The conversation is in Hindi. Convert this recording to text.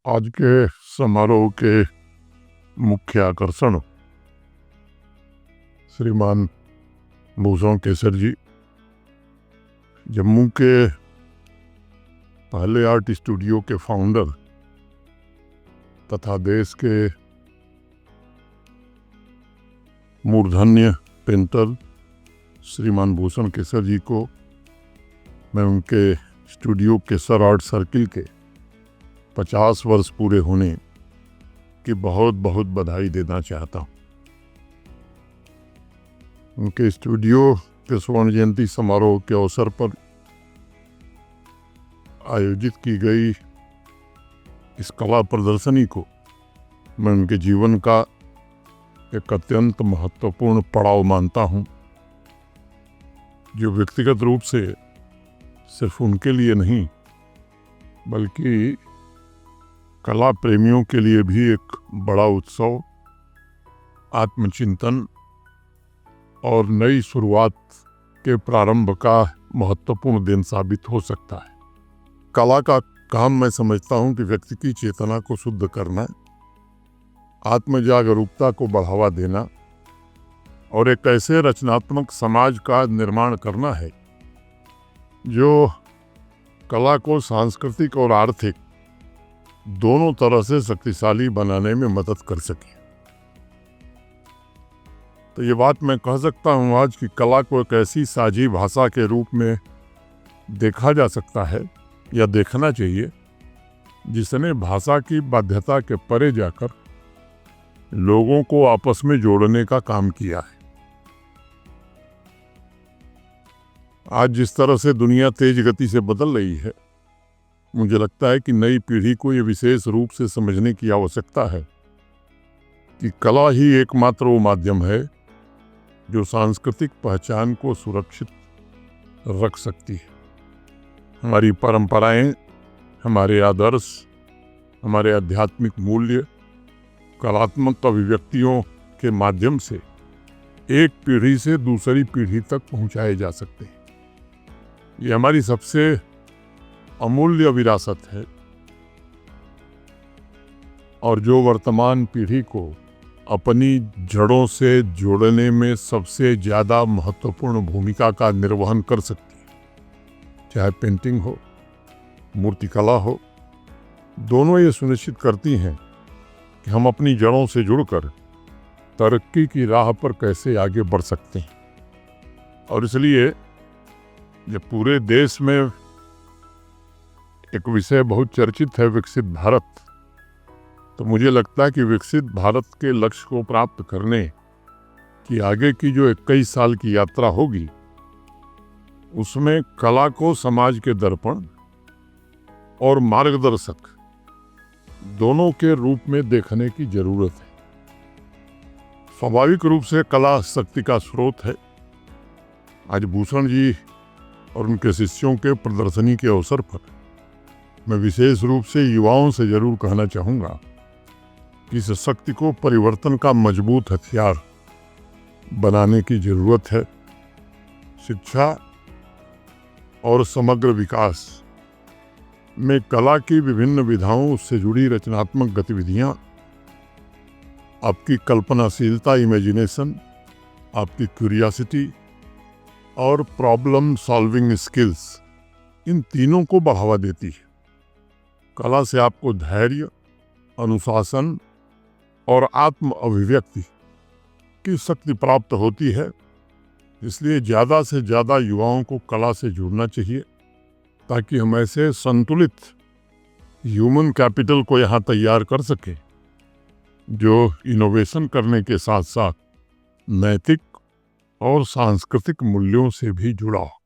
आज के समारोह के मुख्य आकर्षण श्रीमान भूषण केसर जी, जम्मू के पहले आर्ट स्टूडियो के फाउंडर तथा देश के मूर्धन्य पेंटर श्रीमान भूषण केसर जी को मैं उनके स्टूडियो केसर आर्ट सर्किल के 50 वर्ष पूरे होने की बहुत बहुत बधाई देना चाहता हूँ। उनके स्टूडियो के स्वर्ण जयंती समारोह के अवसर पर आयोजित की गई इस कला प्रदर्शनी को मैं उनके जीवन का एक अत्यंत महत्वपूर्ण पड़ाव मानता हूँ, जो व्यक्तिगत रूप से सिर्फ उनके लिए नहीं बल्कि कला प्रेमियों के लिए भी एक बड़ा उत्सव, आत्मचिंतन और नई शुरुआत के प्रारंभ का महत्वपूर्ण दिन साबित हो सकता है। कला का काम मैं समझता हूँ कि व्यक्ति की चेतना को शुद्ध करना, आत्म जागरूकता को बढ़ावा देना और एक ऐसे रचनात्मक समाज का निर्माण करना है जो कला को सांस्कृतिक और आर्थिक दोनों तरह से शक्तिशाली बनाने में मदद कर सके। तो ये बात मैं कह सकता हूँ आज कि कला को एक ऐसी साझी भाषा के रूप में देखा जा सकता है या देखना चाहिए जिसने भाषा की बाध्यता के परे जाकर लोगों को आपस में जोड़ने का काम किया है। आज जिस तरह से दुनिया तेज गति से बदल रही है, मुझे लगता है कि नई पीढ़ी को ये विशेष रूप से समझने की आवश्यकता है कि कला ही एकमात्र वो माध्यम है जो सांस्कृतिक पहचान को सुरक्षित रख सकती है। हमारी परंपराएं, हमारे आदर्श, हमारे आध्यात्मिक मूल्य कलात्मक अभिव्यक्तियों के माध्यम से एक पीढ़ी से दूसरी पीढ़ी तक पहुंचाए जा सकते हैं। ये हमारी सबसे अमूल्य विरासत है और जो वर्तमान पीढ़ी को अपनी जड़ों से जोड़ने में सबसे ज़्यादा महत्वपूर्ण भूमिका का निर्वहन कर सकती है। चाहे पेंटिंग हो, मूर्तिकला हो, दोनों ये सुनिश्चित करती हैं कि हम अपनी जड़ों से जुड़कर तरक्की की राह पर कैसे आगे बढ़ सकते हैं। और इसलिए जब पूरे देश में एक विषय बहुत चर्चित है विकसित भारत, तो मुझे लगता है कि विकसित भारत के लक्ष्य को प्राप्त करने की आगे की जो 21 साल की यात्रा होगी, उसमें कला को समाज के दर्पण और मार्गदर्शक दोनों के रूप में देखने की जरूरत है। स्वाभाविक रूप से कला शक्ति का स्रोत है। आज भूषण जी और उनके शिष्यों के प्रदर्शनी के अवसर पर मैं विशेष रूप से युवाओं से जरूर कहना चाहूँगा कि इस शक्ति को परिवर्तन का मजबूत हथियार बनाने की जरूरत है। शिक्षा और समग्र विकास में कला की विभिन्न विधाओं से जुड़ी रचनात्मक गतिविधियाँ, आपकी कल्पनाशीलता, इमेजिनेशन, आपकी क्यूरियोसिटी और प्रॉब्लम सॉल्विंग स्किल्स, इन तीनों को बढ़ावा देती है। कला से आपको धैर्य, अनुशासन और आत्म अभिव्यक्ति की शक्ति प्राप्त होती है। इसलिए ज़्यादा से ज़्यादा युवाओं को कला से जुड़ना चाहिए ताकि हम ऐसे संतुलित ह्यूमन कैपिटल को यहाँ तैयार कर सकें जो इनोवेशन करने के साथ साथ नैतिक और सांस्कृतिक मूल्यों से भी जुड़ा हो।